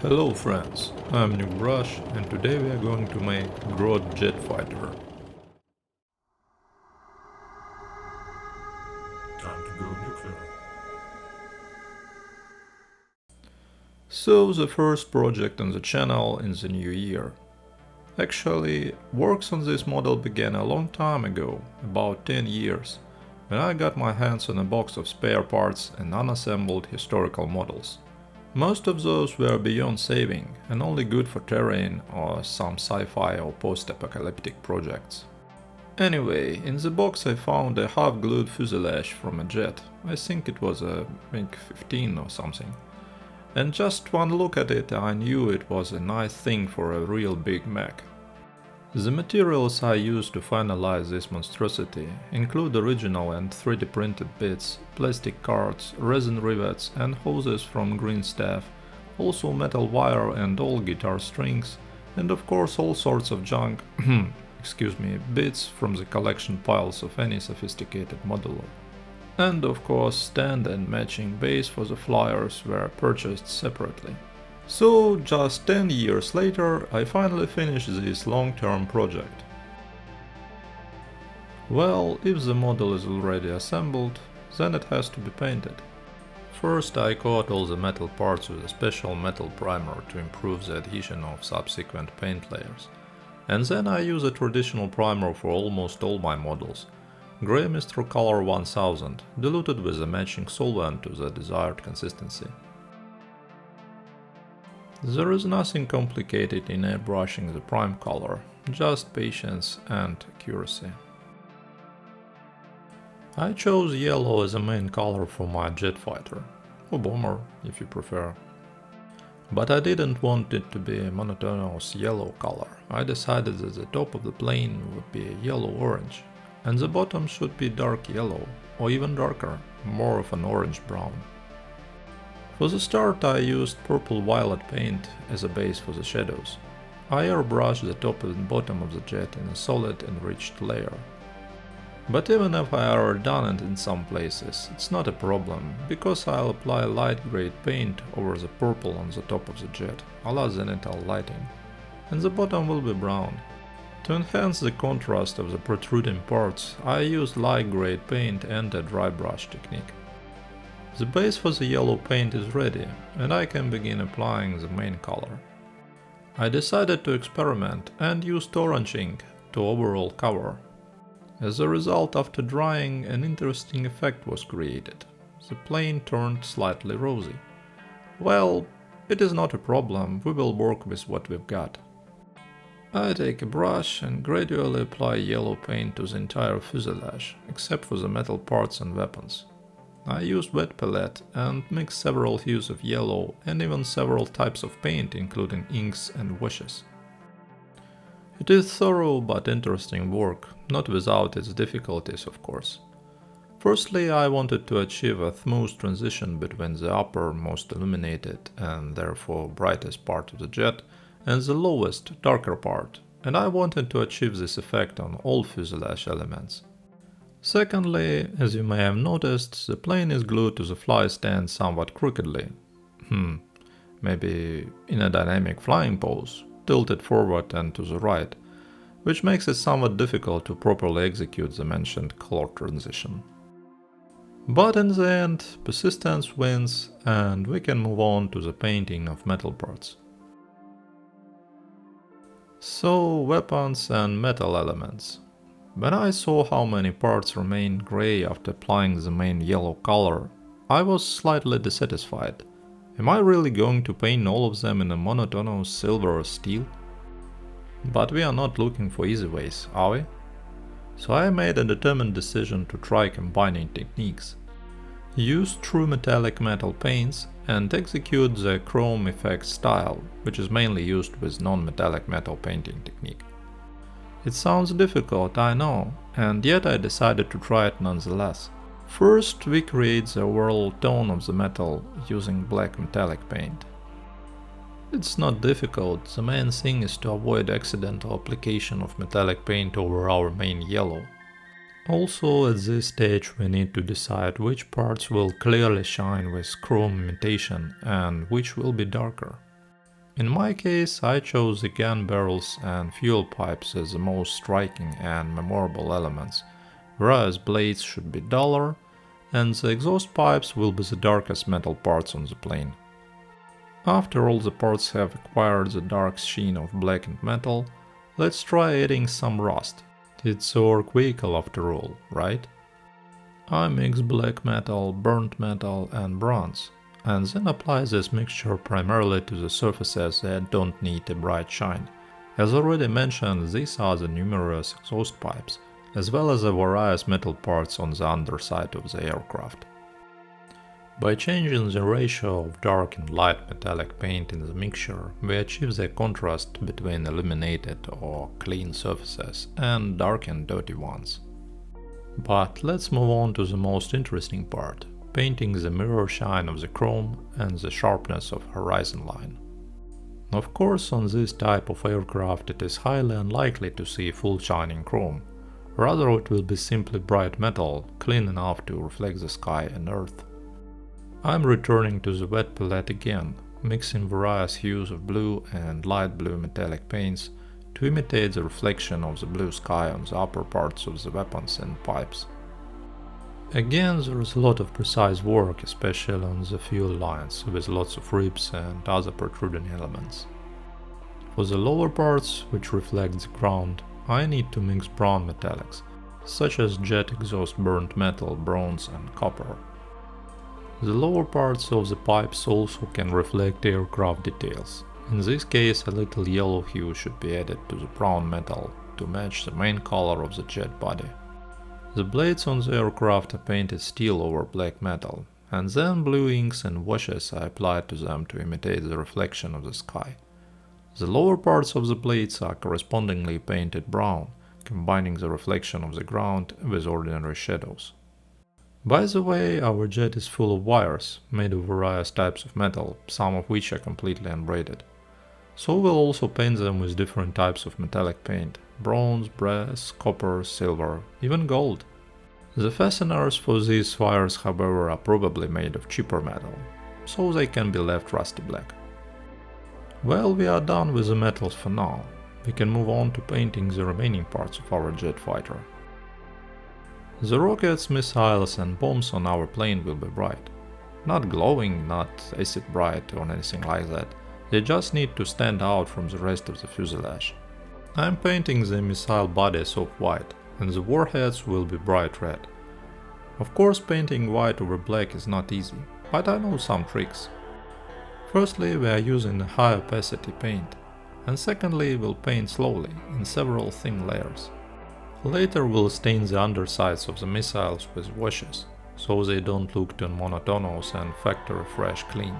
Hello friends, I'm Nukebrush and today we are going to make Grot Jet Fighta. Time to go nuclear. So the first project on the channel in the new year. Actually, works on this model began a long time ago, about 10 years, when I got my hands on a box of spare parts and unassembled historical models. Most of those were beyond saving and only good for terrain or some sci-fi or post-apocalyptic projects. Anyway, in the box I found a half-glued fuselage from a jet. I think it was a MiG-15 or something. And just one look at it I knew it was a nice thing for a real Big Mek. The materials I used to finalize this monstrosity include original and 3D printed bits, plastic cards, resin rivets and hoses from green staff, also metal wire and old guitar strings, and of course all sorts of junk, bits from the collection piles of any sophisticated modeler. And of course stand and matching base for the flyers were purchased separately. So, just 10 years later, I finally finished this long-term project. Well, if the model is already assembled, then it has to be painted. First I coat all the metal parts with a special metal primer to improve the adhesion of subsequent paint layers. And then I use a traditional primer for almost all my models, Grey Mistral Color 1000, diluted with a matching solvent to the desired consistency. There is nothing complicated in airbrushing the prime color, just patience and accuracy. I chose yellow as a main color for my jet fighter, or bomber if you prefer. But I didn't want it to be a monotonous yellow color. I decided that the top of the plane would be yellow-orange, and the bottom should be dark yellow, or even darker, more of an orange-brown. For the start I used purple-violet paint as a base for the shadows. I airbrushed the top and bottom of the jet in a solid enriched layer. But even if I overdone it in some places, it's not a problem, because I'll apply light grey paint over the purple on the top of the jet, a la zenithal lighting, and the bottom will be brown. To enhance the contrast of the protruding parts, I used light grey paint and a dry brush technique. The base for the yellow paint is ready, and I can begin applying the main color. I decided to experiment and used orange ink to overall cover. As a result, after drying, an interesting effect was created. The plane turned slightly rosy. Well, it is not a problem, we will work with what we've got. I take a brush and gradually apply yellow paint to the entire fuselage, except for the metal parts and weapons. I used wet palette and mixed several hues of yellow and even several types of paint, including inks and washes. It is thorough but interesting work, not without its difficulties of course. Firstly, I wanted to achieve a smooth transition between the upper, most illuminated and therefore brightest part of the jet and the lowest, darker part, and I wanted to achieve this effect on all fuselage elements. Secondly, as you may have noticed, the plane is glued to the fly stand somewhat crookedly. Maybe in a dynamic flying pose, tilted forward and to the right, which makes it somewhat difficult to properly execute the mentioned color transition. But in the end, persistence wins and we can move on to the painting of metal parts. So, weapons and metal elements. When I saw how many parts remained grey after applying the main yellow color, I was slightly dissatisfied. Am I really going to paint all of them in a monotonous silver or steel? But we are not looking for easy ways, are we? So I made a determined decision to try combining techniques. Use true metallic metal paints and execute the chrome effect style, which is mainly used with non-metallic metal painting technique. It sounds difficult, I know, and yet I decided to try it nonetheless. First, we create the overall tone of the metal using black metallic paint. It's not difficult, the main thing is to avoid accidental application of metallic paint over our main yellow. Also, at this stage we need to decide which parts will clearly shine with chrome imitation and which will be darker. In my case, I chose the gun barrels and fuel pipes as the most striking and memorable elements, whereas blades should be duller, and the exhaust pipes will be the darkest metal parts on the plane. After all the parts have acquired the dark sheen of blackened metal, let's try adding some rust. It's the orc vehicle after all, right? I mix black metal, burnt metal and bronze, and then apply this mixture primarily to the surfaces that don't need a bright shine. As already mentioned, these are the numerous exhaust pipes, as well as the various metal parts on the underside of the aircraft. By changing the ratio of dark and light metallic paint in the mixture, we achieve the contrast between illuminated or clean surfaces and dark and dirty ones. But let's move on to the most interesting part, painting the mirror shine of the chrome and the sharpness of horizon line. Of course, on this type of aircraft it is highly unlikely to see full shining chrome, rather it will be simply bright metal, clean enough to reflect the sky and earth. I'm returning to the wet palette again, mixing various hues of blue and light blue metallic paints to imitate the reflection of the blue sky on the upper parts of the weapons and pipes. Again, there is a lot of precise work, especially on the fuel lines, with lots of ribs and other protruding elements. For the lower parts, which reflect the ground, I need to mix brown metallics, such as jet exhaust burnt metal, bronze and copper. The lower parts of the pipes also can reflect aircraft details. In this case, a little yellow hue should be added to the brown metal to match the main color of the jet body. The blades on the aircraft are painted steel over black metal, and then blue inks and washes are applied to them to imitate the reflection of the sky. The lower parts of the blades are correspondingly painted brown, combining the reflection of the ground with ordinary shadows. By the way, our jet is full of wires, made of various types of metal, some of which are completely unbraided. So we'll also paint them with different types of metallic paint: bronze, brass, copper, silver, even gold. The fasteners for these wires, however, are probably made of cheaper metal, so they can be left rusty black. Well, we are done with the metals for now. We can move on to painting the remaining parts of our jet fighter. The rockets, missiles and bombs on our plane will be bright. Not glowing, not acid bright or anything like that, they just need to stand out from the rest of the fuselage. I'm painting the missile bodies off-white, and the warheads will be bright red. Of course, painting white over black is not easy, but I know some tricks. Firstly, we are using a high opacity paint, and secondly, we'll paint slowly, in several thin layers. Later we'll stain the undersides of the missiles with washes, so they don't look too monotonous and factory fresh clean.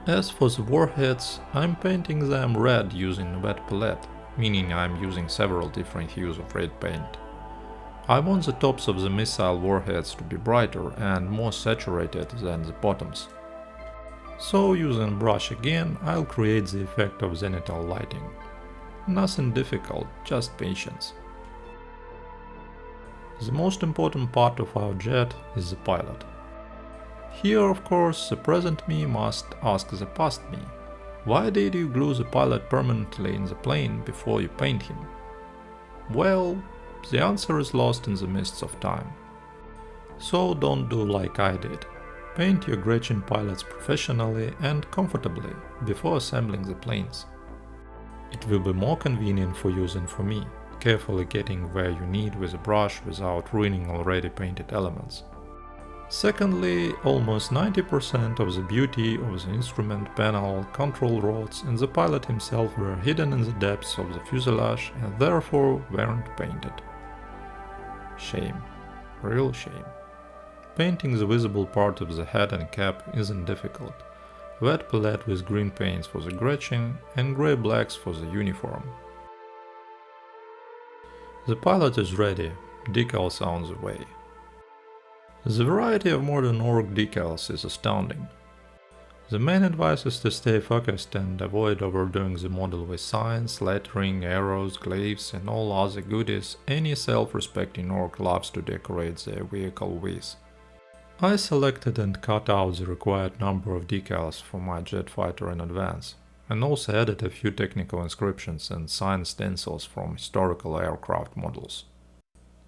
As for the warheads, I'm painting them red using wet palette, meaning I'm using several different hues of red paint. I want the tops of the missile warheads to be brighter and more saturated than the bottoms. So using brush again, I'll create the effect of zenithal lighting. Nothing difficult, just patience. The most important part of our jet is the pilot. Here, of course, the present me must ask the past me, why did you glue the pilot permanently in the plane before you paint him? Well, the answer is lost in the mists of time. So don't do like I did. Paint your Gretchin pilots professionally and comfortably before assembling the planes. It will be more convenient for you than for me, carefully getting where you need with a brush without ruining already painted elements. Secondly, almost 90% of the beauty of the instrument panel, control rods and the pilot himself were hidden in the depths of the fuselage and therefore weren't painted. Shame. Real shame. Painting the visible part of the head and cap isn't difficult. Wet palette with green paints for the Gretchin and grey blacks for the uniform. The pilot is ready, decals are on the way. The variety of modern orc decals is astounding. The main advice is to stay focused and avoid overdoing the model with signs, lettering, arrows, glyphs and all other goodies any self-respecting orc loves to decorate their vehicle with. I selected and cut out the required number of decals for my jet fighter in advance, and also added a few technical inscriptions and signed stencils from historical aircraft models.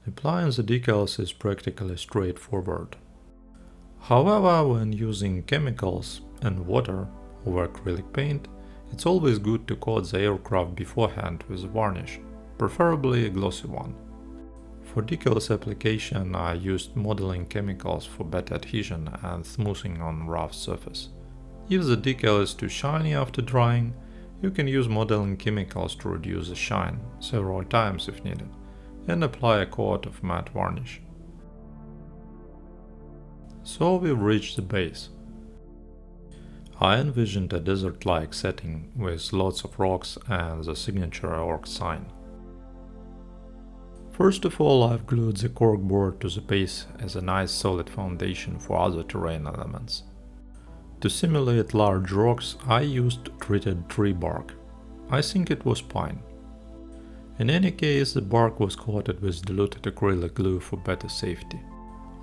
Applying the decals is practically straightforward. However, when using chemicals and water over acrylic paint, it's always good to coat the aircraft beforehand with a varnish, preferably a glossy one. For decals application, I used modeling chemicals for better adhesion and smoothing on rough surface. If the decal is too shiny after drying, you can use modeling chemicals to reduce the shine several times if needed, and apply a coat of matte varnish. So we've reached the base. I envisioned a desert-like setting with lots of rocks and the signature orc sign. First of all, I've glued the corkboard to the base as a nice solid foundation for other terrain elements. To simulate large rocks, I used treated tree bark. I think it was pine. In any case, the bark was coated with diluted acrylic glue for better safety.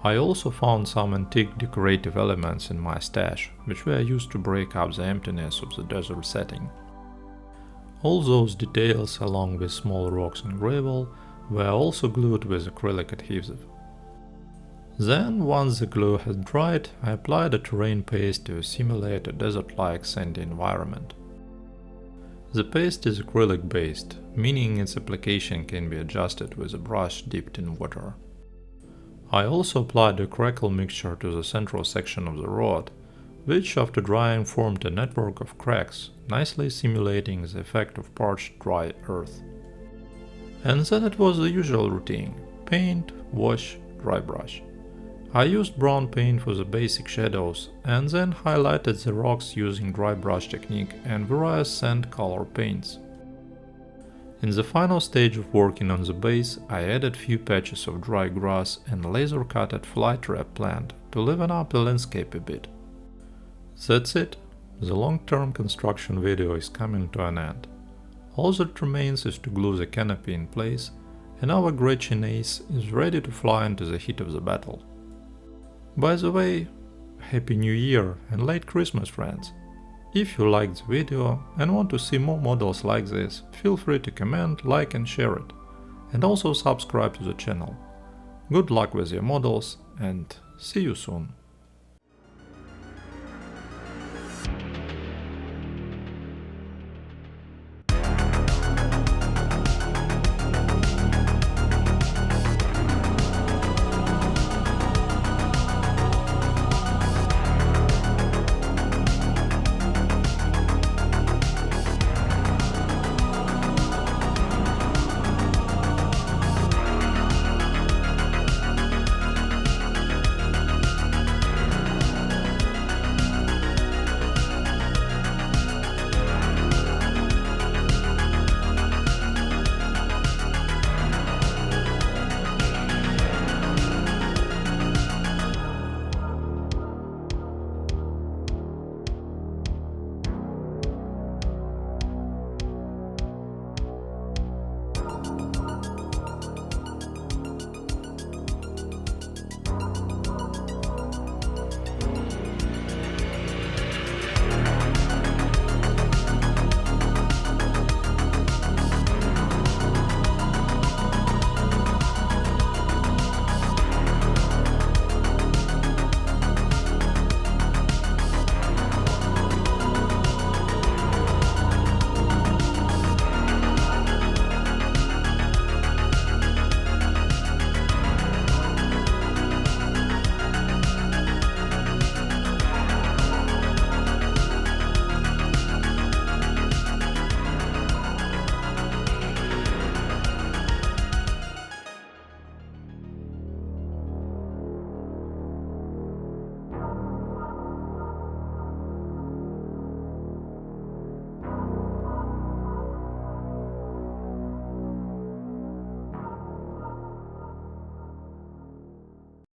I also found some antique decorative elements in my stash, which were used to break up the emptiness of the desert setting. All those details, along with small rocks and gravel, were also glued with acrylic adhesive. Then, once the glue had dried, I applied a terrain paste to simulate a desert-like sandy environment. The paste is acrylic based, meaning its application can be adjusted with a brush dipped in water. I also applied a crackle mixture to the central section of the rod, which after drying formed a network of cracks, nicely simulating the effect of parched dry earth. And then it was the usual routine: paint, wash, dry brush. I used brown paint for the basic shadows and then highlighted the rocks using dry brush technique and various sand color paints. In the final stage of working on the base, I added few patches of dry grass and laser-cutted flytrap plant to liven up the landscape a bit. That's it. The long-term construction video is coming to an end. All that remains is to glue the canopy in place, and our Gretchin ace is ready to fly into the heat of the battle. By the way, Happy New Year and late Christmas, friends! If you liked the video and want to see more models like this, feel free to comment, like and share it. And also subscribe to the channel. Good luck with your models and see you soon!